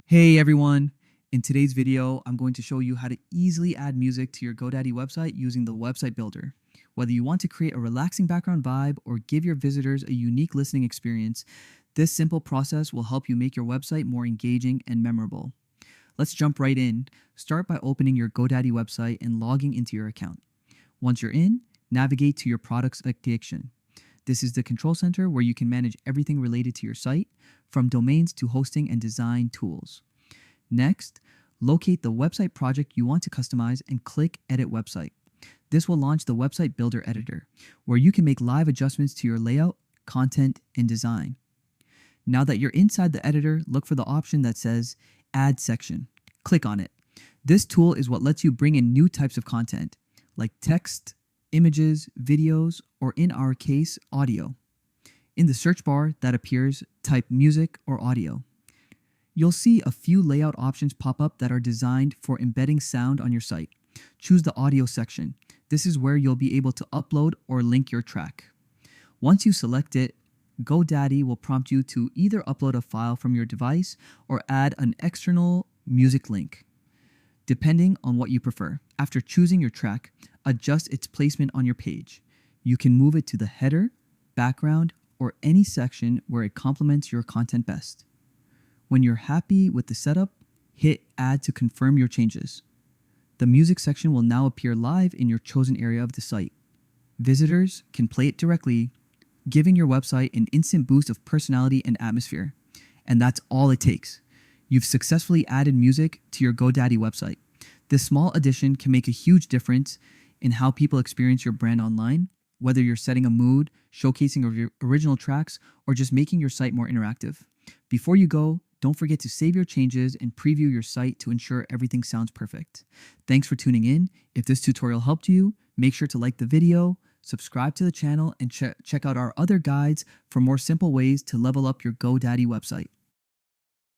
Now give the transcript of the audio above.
Hey everyone! In today's video, I'm going to show you how to easily add music to your Godaddy website using the website builder. Whether you want to create a relaxing background vibe or give your visitors a unique listening experience, this simple process will help you make your website more engaging and memorable. Let's jump right in. Start by opening your Godaddy website and logging into your account. Once you're in, navigate to your product section. This is the control center where you can manage everything related to your site, from domains to hosting and design tools. Next, locate the website project you want to customize and click Edit Website. This will launch the Website Builder Editor, where you can make live adjustments to your layout, content, and design. Now that you're inside the editor, look for the option that says Add Section. Click on it. This tool is what lets you bring in new types of content, like text, images, videos, or in our case, audio. In the search bar that appears, type music or audio. You'll see a few layout options pop up that are designed for embedding sound on your site. Choose the audio section. This is where you'll be able to upload or link your track. Once you select it, Godaddy will prompt you to either upload a file from your device or add an external music link, depending on what you prefer. After choosing your track, adjust its placement on your page. You can move it to the header, background, or any section where it complements your content best. When you're happy with the setup, hit Add to confirm your changes. The music section will now appear live in your chosen area of the site. Visitors can play it directly, giving your website an instant boost of personality and atmosphere. And that's all it takes. You've successfully added music to your Godaddy website. This small addition can make a huge difference in how people experience your brand online, whether you're setting a mood, showcasing your original tracks, or just making your site more interactive. Before you go, don't forget to save your changes and preview your site to ensure everything sounds perfect. Thanks for tuning in. If this tutorial helped you, make sure to like the video, subscribe to the channel, and check out our other guides for more simple ways to level up your Godaddy website.